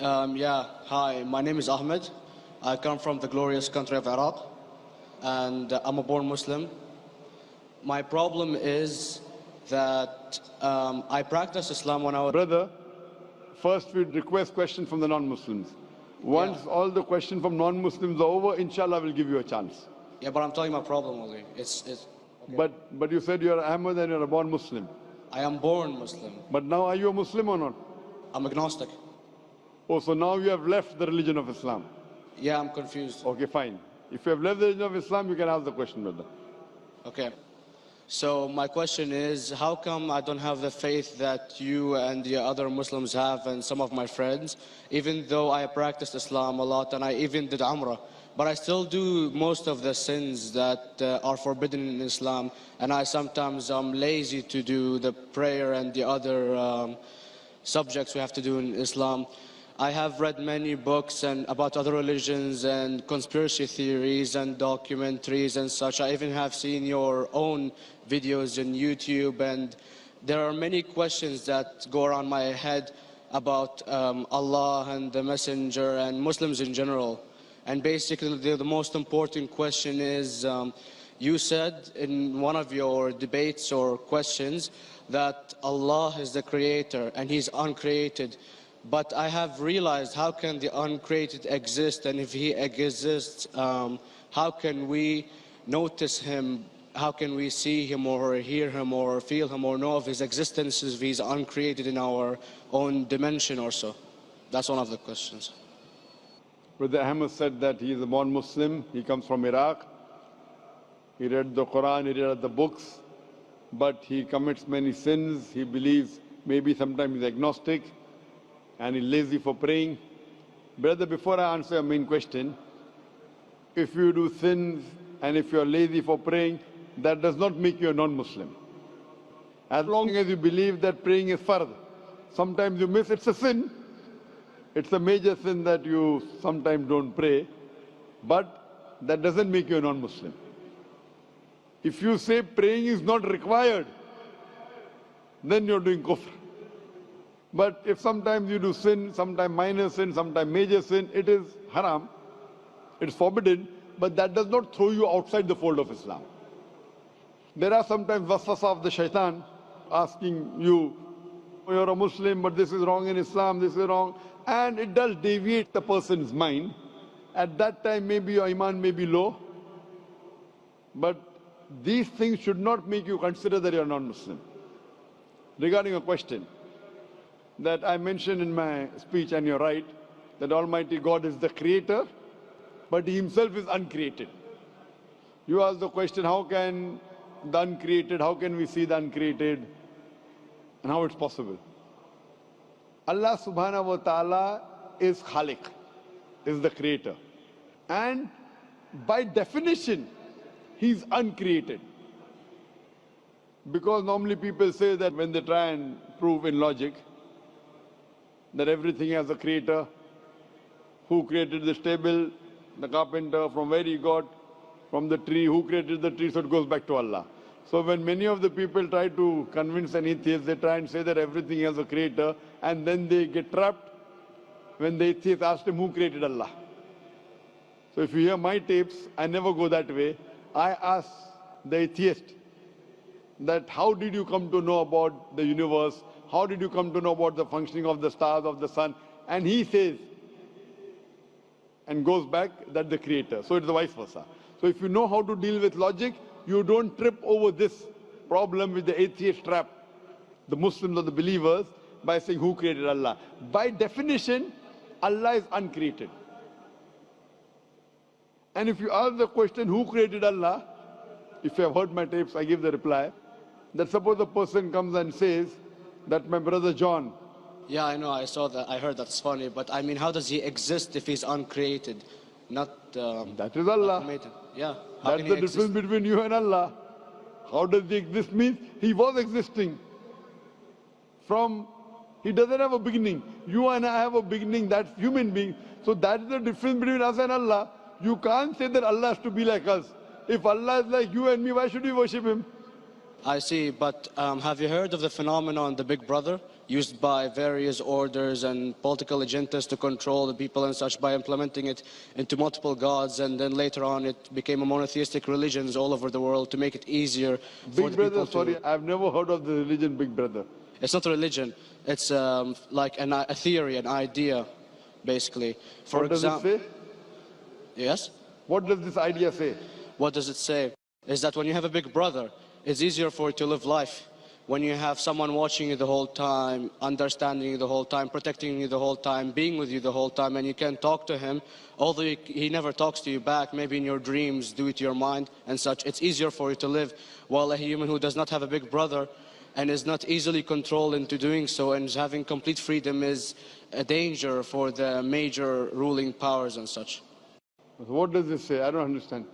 Yeah, hi, my name is Ahmed. I come from the glorious country of Iraq, and I'm a born Muslim. My problem is that I practiced Islam when I was... Brother, first we'd request questions from the non-Muslims. Once all the questions from non-Muslims are over, inshallah, we'll give you a chance. Yeah, but I'm telling my problem only. Okay. But you said you're Ahmed and you're a born Muslim. I am born Muslim. But now are you a Muslim or not? I'm agnostic. Oh, so now you have left the religion of Islam. Yeah, I'm confused. Okay, fine. If you have left the religion of Islam, you can ask the question, brother. Okay. So my question is, how come I don't have the faith that you and the other Muslims have and some of my friends, even though I practiced Islam a lot and I even did Umrah, but I still do most of the sins that are forbidden in Islam, and I sometimes am lazy to do the prayer and the other subjects we have to do in Islam. I have read many books and about other religions and conspiracy theories and documentaries and such. I even have seen your own videos on YouTube, and there are many questions that go around my head about Allah and the Messenger and Muslims in general. And basically the most important question is, you said in one of your debates or questions that Allah is the creator and He's uncreated. But I have realized, how can the uncreated exist? And if He exists, how can we notice Him? How can we see Him or hear Him or feel Him or know of His existence if He's uncreated in our own dimension or so? That's one of the questions. Brother Ahmed said that he is a born Muslim. He comes from Iraq. He read the Quran, he read the books, but he commits many sins. He believes, maybe sometimes he's agnostic, and he's lazy for praying. Brother, before I answer your main question, if you do sins and if you're lazy for praying, that does not make you a non-Muslim. As long as you believe that praying is fard, sometimes you miss, it's a sin. It's a major sin that you sometimes don't pray, but that doesn't make you a non-Muslim. If you say praying is not required, then you're doing kufr. But if sometimes you do sin, sometimes minor sin, sometimes major sin, it is haram, it's forbidden, but that does not throw you outside the fold of Islam. There are sometimes waswasa of the shaitan asking you, you're a Muslim, but this is wrong in Islam, this is wrong, and it does deviate the person's mind. At that time, maybe your iman may be low, but these things should not make you consider that you're non-Muslim. Regarding a question that I mentioned in my speech, and you're right, that Almighty God is the creator, but He Himself is uncreated. You ask the question, how can the uncreated, how can we see the uncreated, and how it's possible? Allah subhanahu wa ta'ala is Khaliq, is the creator. And by definition, He's uncreated. Because normally people say that when they try and prove in logic that everything has a creator, who created this table, the carpenter, from where he got, from the tree, who created the tree, so it goes back to Allah. So when many of the people try to convince an atheist, they try and say that everything has a creator, and then they get trapped when the atheist asks him who created Allah. So if you hear my tapes, I never go that way. I ask the atheist that how did you come to know about the universe? How did you come to know about the functioning of the stars, of the sun? And he says, and goes back, that the creator. So it's the vice versa. So if you know how to deal with logic, you don't trip over this problem with the atheist trap, the Muslims or the believers, by saying who created Allah. By definition, Allah is uncreated. And if you ask the question, who created Allah? If you have heard my tapes, I give the reply, that suppose a person comes and says that my brother John. Yeah, I know, I saw that, I heard that's funny, but I mean, how does he exist if he's uncreated? Not that is Allah. Yeah. That's the difference between you and Allah. How does he exist? Means he was existing. He doesn't have a beginning. You and I have a beginning, that's human being. So that's the difference between us and Allah. You can't say that Allah has to be like us. If Allah is like you and me, why should we worship Him? I see, but have you heard of the phenomenon, the Big Brother? used by various orders and political agendas to control the people and such by implementing it into multiple gods. And then later on it became a monotheistic religions all over the world to make it easier for Big the Brother, people to... sorry, I've never heard of the religion Big Brother. It's not a religion. It's like a theory, an idea, basically. For What does it say? Yes? What does this idea say? What does it say? Is that when you have a big brother, it's easier for you to live life. When you have someone watching you the whole time, understanding you the whole time, protecting you the whole time, being with you the whole time, and you can talk to him, although he never talks to you back, maybe in your dreams, due to your mind and such, it's easier for you to live. While a human who does not have a big brother and is not easily controlled into doing so and is having complete freedom is a danger for the major ruling powers and such. What does this say? I don't understand.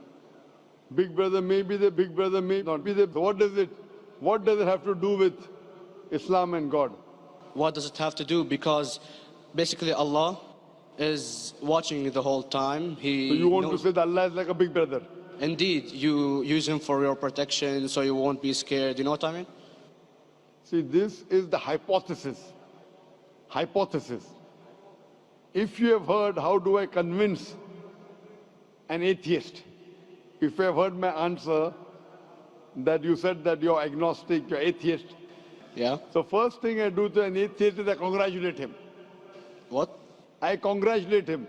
Big Brother may be there, Big Brother may not be there. What does it have to do with Islam and God? What does it have to do? Because basically Allah is watching you the whole time. So you want to say that Allah is like a big brother? Indeed, you use him for your protection so you won't be scared. You know what I mean? See, this is the hypothesis. Hypothesis. If you have heard, how do I convince an atheist? If you have heard my answer, that you said that you're agnostic, you're atheist. Yeah. So first thing I do to an atheist is I congratulate him. What? I congratulate him.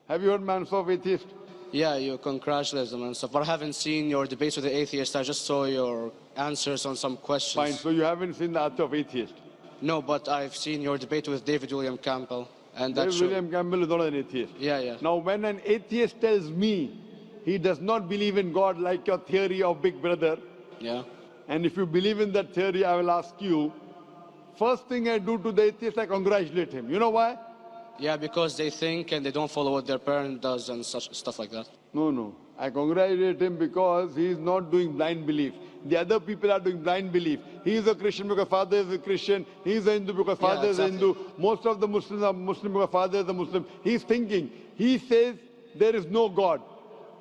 Have you heard my answer of atheist? Yeah, you congratulate them and stuff. But I haven't seen your debates with the atheist. I just saw your answers on some questions. Fine, so you haven't seen the answer of atheist? No, but I've seen your debate with David William Campbell. And David William Campbell is not an atheist. Yeah. Now when an atheist tells me he does not believe in God like your theory of Big Brother, yeah. And if you believe in that theory, I will ask you, first thing I do to the atheist, I congratulate him. You know why? Yeah, because they think and they don't follow what their parent does and such stuff like that. No. I congratulate him because he is not doing blind belief. The other people are doing blind belief. He is a Christian because father is a Christian. He is a Hindu because father is a Hindu. Most of the Muslims are Muslim because father is a Muslim. He is thinking. He says there is no God.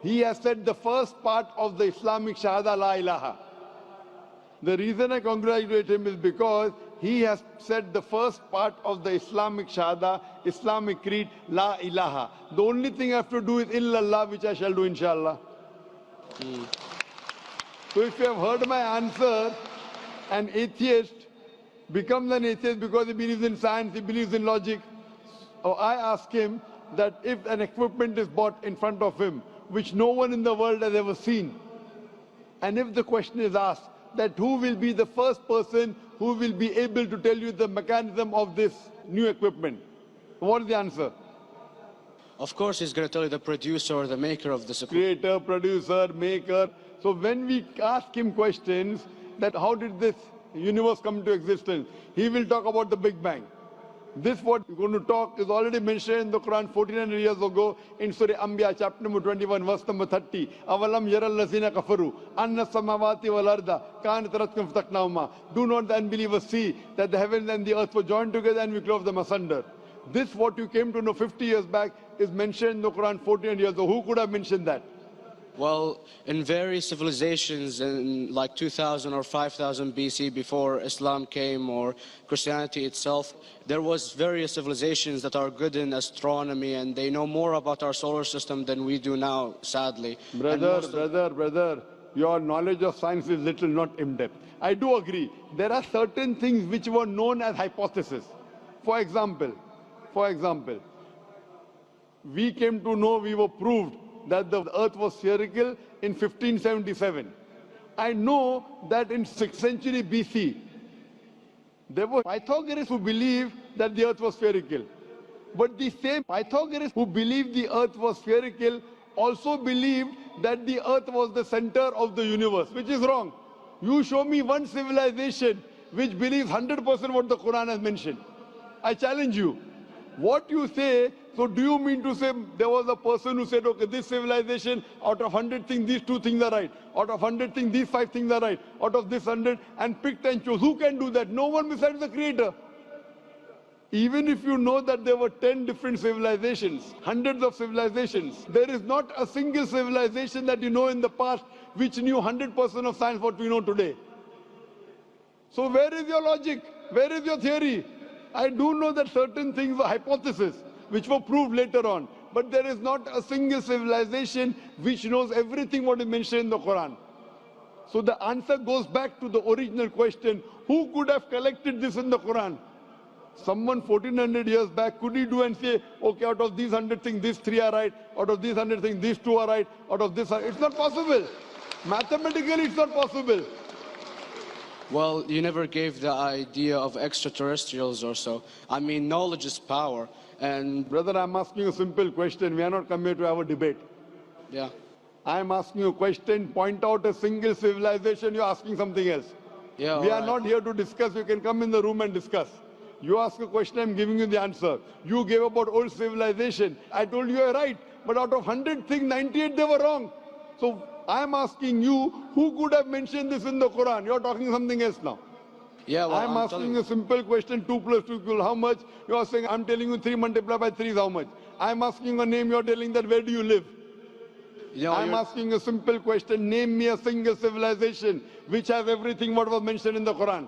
He has said the first part of the Islamic Shahada, La ilaha. The reason I congratulate him is because he has said the first part of the Islamic Shahada, Islamic Creed, La ilaha. The only thing I have to do is illallah, which I shall do inshallah. So if you have heard my answer, an atheist becomes an atheist because he believes in science, he believes in logic. Or I ask him that if an equipment is bought in front of him, which no one in the world has ever seen, and if the question is asked, that who will be the first person who will be able to tell you the mechanism of this new equipment? What is the answer? Of course, he's going to tell you the producer or the maker of this equipment. Creator, producer, maker. So when we ask him questions that how did this universe come into existence, he will talk about the Big Bang. This what we're going to talk is already mentioned in the Quran 1400 years ago in Surah Anbiya chapter number 21 verse number 30. Avalam yaral lazina kafaru anna samawati wal arda kanat ratkum fataqnahuma. Do not the unbelievers see that the heavens and the earth were joined together and we clove them asunder. This what you came to know 50 years back is mentioned in the Quran 1400 years ago. Who could have mentioned that? Well, in various civilizations in like 2000 or 5000 BC before Islam came or Christianity itself, there was various civilizations that are good in astronomy and they know more about our solar system than we do now, sadly. Brother, your knowledge of science is little, not in-depth. I do agree. There are certain things which were known as hypotheses. For example, we came to know, we were proved that the earth was spherical in 1577. I know that in 6th century BC, there were Pythagoras who believed that the earth was spherical. But the same Pythagoras who believed the earth was spherical also believed that the earth was the center of the universe, which is wrong. You show me one civilization which believes 100% what the Quran has mentioned. I challenge you. What you say, so do you mean to say there was a person who said, okay, this civilization, out of 100 things, these 2 things are right. Out of 100 things, these 5 things are right. Out of this 100, and picked and chose. Who can do that? No one besides the Creator. Even if you know that there were 10 different civilizations, hundreds of civilizations, there is not a single civilization that you know in the past which knew 100% of science what we know today. So where is your logic? Where is your theory? I do know that certain things were hypotheses, which were proved later on. But there is not a single civilization which knows everything what is mentioned in the Quran. So the answer goes back to the original question, who could have collected this in the Quran? Someone 1400 years back, could he do and say, okay, out of these 100 things, these 3 are right, out of these 100 things, these 2 are right, out of this, it's not possible. Mathematically, it's not possible. Well, you never gave the idea of extraterrestrials or so. I mean, knowledge is power. And Brother, I'm asking you a simple question. We are not come here to have a debate. yeah. I'm asking you a question. Point out a single civilization. You're asking something else. Yeah, We are alright. not here to discuss. You can come in the room and discuss. You ask a question, I'm giving you the answer. You gave about old civilization. I told you you're right. But out of 100 things, 98 they were wrong. So I'm asking you, who could have mentioned this in the Quran? You're talking something else now. Yeah, well, I'm asking you a simple question, 2 plus 2 equal how much? You are saying, I'm telling you 3 multiplied by 3 is how much? I'm asking a name, you're telling that where do you live? you know, I'm asking a simple question, name me a single civilization which has everything what was mentioned in the Quran.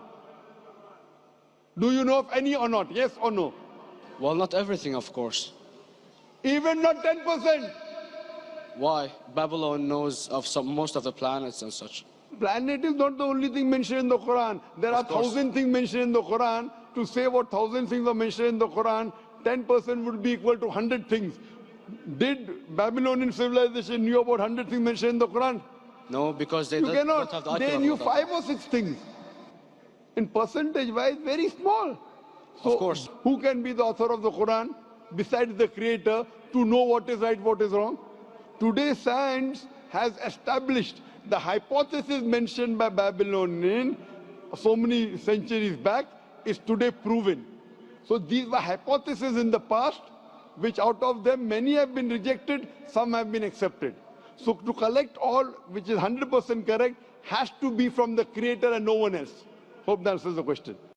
Do you know of any or not? Yes or no? well, not everything, of course. Even not 10%. Why? Babylon knows of most of the planets and such. Planet is not the only thing mentioned in the Quran. There are 1,000 things mentioned in the Quran. To say what 1,000 things are mentioned in the Quran, 10% would be equal to 100 things. Did Babylonian civilization knew about 100 things mentioned in the Quran? No, because they You don't have the cannot. They knew 5 or 6 things. In percentage wise, very small. So Of course. who can be the author of the Quran besides the creator to know what is right, what is wrong? Today science has established the hypothesis mentioned by Babylonian so many centuries back is today proven. So these were hypotheses in the past, which out of them many have been rejected, some have been accepted. So to collect all which is 100% correct has to be from the creator and no one else. Hope that answers the question.